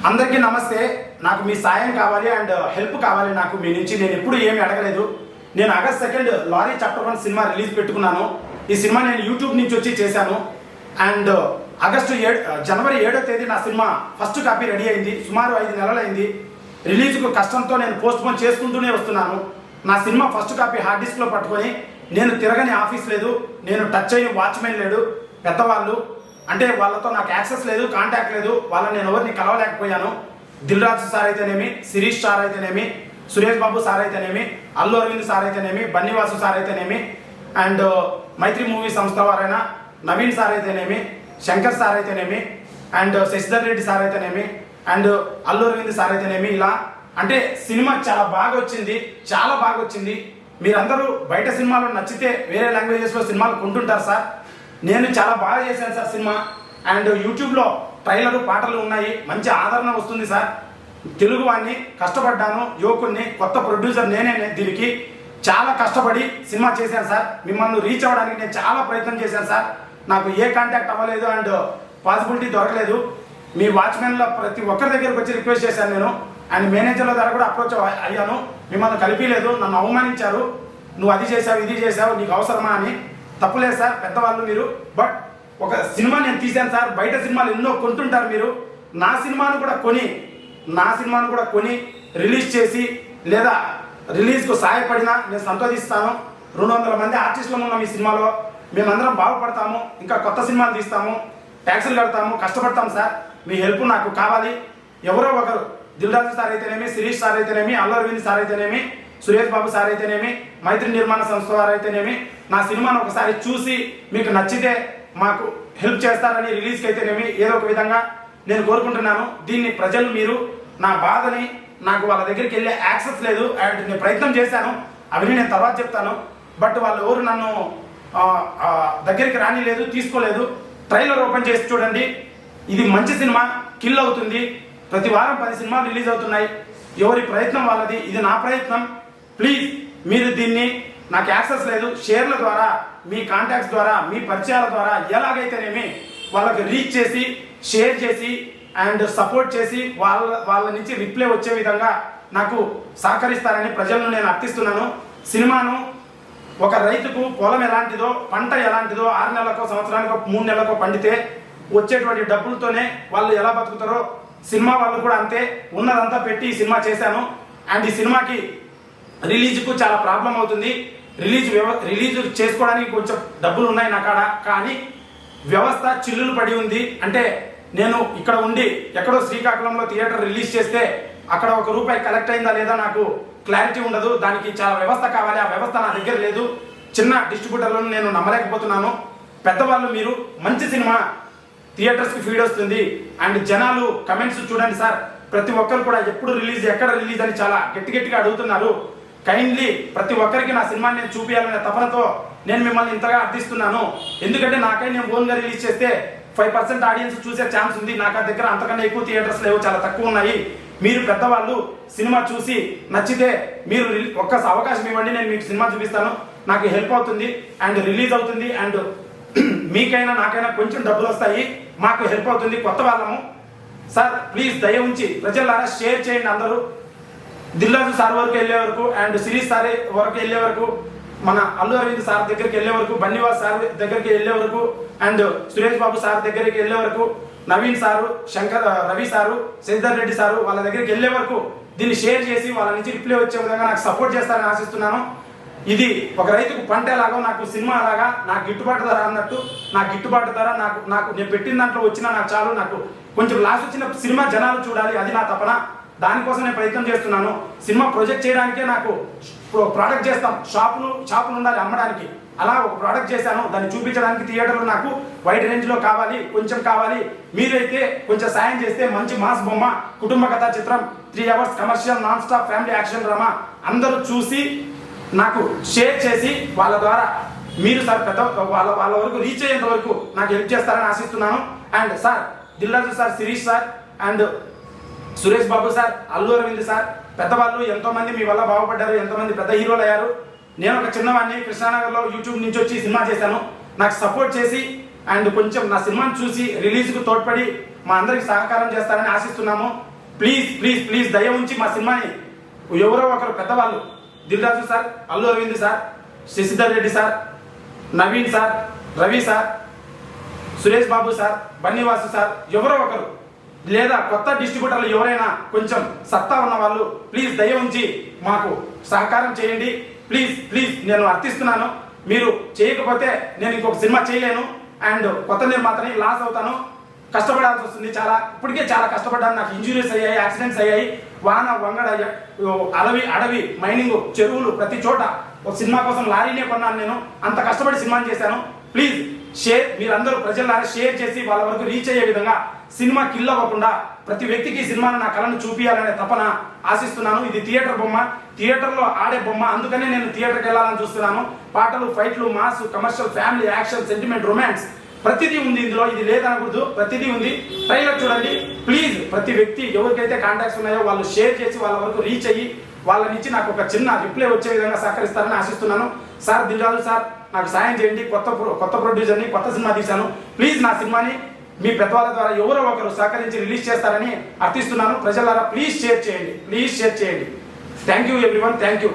అందరికీ నమస్తే. నాకు మీ సాయం కావాలి అండ్ హెల్ప్ కావాలి. నాకు మీ నుంచి నేను ఎప్పుడు ఏమి అడగలేదు. నేను August 2 lorry chapter 1 cinema release పెట్టుకున్నాను. ఈ సినిమా నేను యూట్యూబ్ నుంచి వచ్చి చేశాను. అండ్ జనవరి 7వ తేదీ నా సినిమా ఫస్ట్ కాపీ రెడీ అయింది. సుమారు 5 నెలలు అయింది. రిలీజ్కు కష్టంతో నేను పోస్ట్ పోన్ చేసుకుంటూనే వస్తున్నాను. నా సినిమా ఫస్ట్ కాపీ హార్డ్ డిస్క్లో పట్టుకొని నేను తిరగని ఆఫీస్ లేదు, నేను టచ్ అయిన వాచ్మెన్ లేడు, పెద్దవాళ్ళు అంటే వాళ్ళతో నాకు యాక్సెస్ లేదు, కాంటాక్ట్ లేదు, వాళ్ళని నేను ఎవరిని కలవలేకపోయాను. దిల్ రాజు సార్ అయితేనేమి, శిరీష్ సార్ అయితేనేమి, సురేష్ బాబు సార్ అయితేనేమి, అల్లు అరవింద్ సార్ అయితేనేమి, బన్నీవాసు సార్ అయితేనేమి, అండ్ మైత్రి మూవీ సంస్థ వారైన నవీన్ సార్ అయితేనేమి, శంకర్ సార్ అయితేనేమి, అండ్ శశిధర్ రెడ్డి సార్ అయితేనేమి, అండ్ అల్లు అరవింద్ సార్ అయితేనేమి, ఇలా అంటే సినిమా చాలా బాగా వచ్చింది, చాలా బాగా వచ్చింది. మీరందరూ బయట సినిమాలు నచ్చితే వేరే లాంగ్వేజెస్లో సినిమాలు కొంటుంటారు సార్. నేను చాలా బాగా చేశాను సార్ సినిమా. అండ్ యూట్యూబ్లో ట్రైలరు పాటలు ఉన్నాయి, మంచి ఆదరణ వస్తుంది సార్. తెలుగు వాడిని, కష్టపడ్డాను, యువకుడిని, కొత్త ప్రొడ్యూసర్ నేనే. దీనికి చాలా కష్టపడి సినిమా చేశాను సార్. మిమ్మల్ని రీచ్ అవ్వడానికి నేను చాలా ప్రయత్నం చేశాను సార్. నాకు ఏ కాంటాక్ట్ అవ్వలేదు అండ్ పాసిబిలిటీ దొరకలేదు. మీ వాచ్మెన్లో ప్రతి ఒక్కరి దగ్గరకు వచ్చి రిక్వెస్ట్ చేశాను నేను. అండ్ మేనేజర్ల ద్వారా కూడా అప్రోచ్ అయ్యాను. మిమ్మల్ని కలిపిలేదు, నన్ను అవమానించారు. నువ్వు అది చేసావు, ఇది చేసావు, నీకు అవసరమా అని. తప్పులేదు సార్, పెద్దవాళ్ళు మీరు. బట్ ఒక సినిమా నేను తీశాను సార్. బయట సినిమాలు ఎన్నో కొంటుంటారు మీరు. నా సినిమాను కూడా కొని రిలీజ్ చేసి లేదా రిలీజ్కు సహాయపడినా నేను సంతోషిస్తాను. 200 మంది ఆర్టిస్టులు ఉన్నాం ఈ సినిమాలో. మేమందరం బాగుపడతాము, ఇంకా కొత్త సినిమాలు తీస్తాము, ట్యాక్సులు కడతాము, కష్టపడతాము సార్. మీ హెల్ప్ నాకు కావాలి. ఎవరో ఒకరు, దిల్ రాజు సార్ అయితేనేమి, శిరీష్ సార్ అయితేనేమి, అల్లు అరవింద్ సార్ అయితేనేమి, సురేష్ బాబు సార్ అయితేనేమి, మైత్రి నిర్మాణ సంస్థ వారు అయితేనేమి, నా సినిమాను ఒకసారి చూసి మీకు నచ్చితే మాకు హెల్ప్ చేస్తారని, రిలీజ్కి అయితేనేమి ఏదో ఒక విధంగా నేను కోరుకుంటున్నాను. దీన్ని ప్రజలు మీరు నా బాధని, నాకు వాళ్ళ దగ్గరికి వెళ్ళే యాక్సెస్ లేదు అండ్ నేను ప్రయత్నం చేశాను, అవన్నీ నేను తర్వాత చెప్తాను. బట్ వాళ్ళు ఎవరు నన్ను దగ్గరికి రానిలేదు, తీసుకోలేదు. ట్రైలర్ ఓపెన్ చేసి చూడండి. ఇది మంచి సినిమా, కిల్ అవుతుంది. ప్రతి వారం 10 సినిమాలు రిలీజ్ అవుతున్నాయి. ఎవరి ప్రయత్నం వాళ్ళది, ఇది నా ప్రయత్నం. ప్లీజ్ మీరు దీన్ని, నాకు యాక్సెస్ లేదు, షేర్ల ద్వారా, మీ కాంటాక్ట్స్ ద్వారా, మీ పరిచయాల ద్వారా ఎలాగైతేనేమి వాళ్ళకి రీచ్ చేసి, షేర్ చేసి అండ్ సపోర్ట్ చేసి వాళ్ళ నుంచి రిప్లై వచ్చే విధంగా నాకు సహకరిస్తారని ప్రజలను నేను అర్థిస్తున్నాను. సినిమాను ఒక రైతుకు పొలం ఎలాంటిదో, పంట ఎలాంటిదో, 6 నెలలకో, సంవత్సరానికో, 3 నెలలకో పండితే వచ్చేటువంటి డబ్బులతోనే వాళ్ళు ఎలా బతుకుతారో సినిమా వాళ్ళు కూడా అంతే. ఉన్నదంతా పెట్టి ఈ సినిమా చేశాను. అండ్ ఈ సినిమాకి రిలీజ్కు చాలా ప్రాబ్లం అవుతుంది. రిలీజ్ చేసుకోవడానికి కొంచెం డబ్బులు ఉన్నాయి నా కాడ, కానీ వ్యవస్థ చిల్లులు పడి ఉంది. అంటే నేను ఇక్కడ ఉండి ఎక్కడో శ్రీకాకుళంలో థియేటర్ రిలీజ్ చేస్తే అక్కడ ₹1 కలెక్ట్ అయిందా లేదా నాకు క్లారిటీ ఉండదు. దానికి చాలా వ్యవస్థ కావాలి. ఆ వ్యవస్థ నా దగ్గర లేదు. చిన్న డిస్ట్రిబ్యూటర్లను నేను నమ్మలేకపోతున్నాను. పెద్దవాళ్ళు మీరు, మంచి సినిమా థియేటర్స్కి ఫీడ్ వస్తుంది. అండ్ జనాలు కమెంట్స్ చూడండి సార్. ప్రతి ఒక్కరు కూడా ఎప్పుడు రిలీజ్, ఎక్కడ రిలీజ్ అని చాలా గట్టిగా అడుగుతున్నారు. కైండ్లీ ప్రతి ఒక్కరికి నా సినిమాని నేను చూపించాలనే తపనతో నేను మిమ్మల్ని ఇంతగా అర్థిస్తున్నాను. ఎందుకంటే నాకై నేను ఓన్గా రిలీజ్ చేస్తే 5% ఆడియన్స్ చూసే ఛాన్స్ ఉంది. నాకు దగ్గర అంతకన్నా ఎక్కువ థియేటర్స్ లేవు, చాలా తక్కువ ఉన్నాయి. మీరు పెద్దవాళ్ళు సినిమా చూసి నచ్చితే మీరు ఒక్క అవకాశం ఇవ్వండి, నేను మీకు సినిమా చూపిస్తాను. నాకు హెల్ప్ అవుతుంది అండ్ రిలీజ్ అవుతుంది. అండ్ మీకైనా నాకైనా కొంచెం డబ్బులు వస్తాయి, మాకు హెల్ప్ అవుతుంది. కొత్త వాళ్ళము సార్, ప్లీజ్ దయ ఉంచి ప్రజలారా షేర్ చేయండి. అందరూ దిల్ రాజు సార్ వరకు వెళ్ళే వరకు, అండ్ శిరీష్ సార్ వరకు వెళ్ళే వరకు, మన అల్లు అరవింద్ సార్ దగ్గరికి వెళ్ళే వరకు, బన్నీవాస్ సార్ దగ్గరికి వెళ్ళే వరకు, అండ్ సురేష్ బాబు సార్ దగ్గరికి వెళ్ళే వరకు, Naveen sir, Ravi sir, Shashidhar Reddy sir వాళ్ళ దగ్గరికి వెళ్ళే వరకు దీన్ని షేర్ చేసి వాళ్ళ నుంచి రిప్లై వచ్చే విధంగా నాకు సపోర్ట్ చేస్తారని ఆశిస్తున్నాను. ఇది ఒక రైతుకు పంట ఎలాగో నాకు సినిమా అలాగా, నాకు గిట్టుబాటు ధర అన్నట్టు, నా గిట్టుబాటు ధర నాకు నేను పెట్టిన దాంట్లో వచ్చినా నాకు చాలు. నాకు కొంచెం లాస్ వచ్చిన సినిమా జనాలు చూడాలి, అది నా తపన. దానికోసం నేను ప్రయత్నం చేస్తున్నాను. సినిమా ప్రొజెక్ట్ చేయడానికే నాకు ప్రోడక్ట్ చేస్తాం, షాపులు ఉండాలి అమ్మడానికి. అలా ఒక ప్రోడక్ట్ చేశాను, దాన్ని చూపించడానికి థియేటర్లు నాకు వైడ్ రేంజ్లో కావాలి, కొంచెం కావాలి. మీరైతే కొంచెం సాయం చేస్తే మంచి మాస్ బొమ్మ, కుటుంబ కథా చిత్రం, 3 hours commercial non stop family action drama అందరూ చూసి నాకు షేర్ చేసి వాళ్ళ ద్వారా మీరు సార్ పెద్ద వాళ్ళ వరకు రీచ్ అయ్యేంత వరకు నాకు హెల్ప్ చేస్తారని ఆశిస్తున్నాను. And sir, Dil Raju sir, Sirish sir and Suresh Babu sir, Allu Aravind sir, పెద్దవాళ్ళు ఎంతోమంది మీ వల్ల బాగుపడ్డారు, ఎంతోమంది పెద్ద హీరోలు అయ్యారు. నేను ఒక చిన్నవాడిని కృష్ణానగర్లో యూట్యూబ్ నుంచి వచ్చి సినిమా చేశాను. నాకు సపోర్ట్ చేసి అండ్ కొంచెం నా సినిమాని చూసి రిలీజ్కు తోడ్పడి మా అందరికి సహకారం చేస్తారని ఆశిస్తున్నాము. ప్లీజ్ ప్లీజ్ ప్లీజ్ దయ ఉంచి మా సినిమాని ఎవరో ఒకరు పెద్దవాళ్ళు, Dil Raju sir, Allu Aravind sir, Sasidhar Reddy sir, Naveen sir, Ravi sir, Suresh Babu sir, Bunny Vasu sir, ఎవరో ఒకరు లేదా కొత్త డిస్ట్రిబ్యూటర్లు ఎవరైనా కొంచెం సత్తా ఉన్న వాళ్ళు ప్లీజ్ దయ ఉంచి మాకు సహకారం చేయండి. ప్లీజ్ ప్లీజ్ నేను అర్థిస్తున్నాను. మీరు చేయకపోతే నేను ఇంకొక సినిమా చేయలేను అండ్ కొత్త నిర్మాతని లాస్ అవుతాను, కష్టపడాల్సి వస్తుంది. ఇప్పటికే చాలా కష్టపడ్డాను. నాకు ఇంజురీస్ అయ్యాయి, యాక్సిడెంట్స్ అయ్యాయి, వాన వంగడ, అడవి మైనింగ్, చెరువులు, ప్రతి చోట ఒక సినిమా కోసం లారీనే కొన్నాను. నేను అంత కష్టపడి సినిమాని చేశాను. ప్లీజ్ షేర్, మీరందరూ ప్రజలారా షేర్ చేసి వాళ్ళ వరకు రీచ్ అయ్యే విధంగా సినిమా కిల్ అవ్వకుండా ప్రతి వ్యక్తికి సినిమాను నా కళను చూపించాలనే తపన ఆశిస్తున్నాను. ఇది థియేటర్ బొమ్మ, థియేటర్లో ఆడే బొమ్మ, అందుకనే నేను థియేటర్కి వెళ్ళాలని చూస్తున్నాను. పాటలు, ఫైట్లు, mass, commercial, family, action, sentiment, romance ప్రతిదీ ఉంది ఇందులో. ఇది లేదనకూడదు, ప్రతిదీ ఉంది. ట్రైలర్ చూడండి ప్లీజ్. ప్రతి వ్యక్తి ఎవరికైతే కాంటాక్ట్స్ ఉన్నాయో వాళ్ళు షేర్ చేసి వాళ్ళ వరకు రీచ్ అయ్యి వాళ్ళ నుంచి నాకు ఒక చిన్న రిప్లై వచ్చే విధంగా సహకరిస్తారని ఆశిస్తున్నాను. సార్ దిల్ రాజు సార్, నాకు సాయం చేయండి. కొత్త ప్రొడ్యూసర్ని, కొత్త సినిమా తీశాను. ప్లీజ్ నా సినిమాని మీ పెద్దవాళ్ళ ద్వారా ఎవరో ఒకరు సహకరించి రిలీజ్ చేస్తారని అర్థిస్తున్నాను. ప్రజలారా ప్లీజ్ షేర్ చేయండి, ప్లీజ్ షేర్ చేయండి. Thank you everyone, thank you.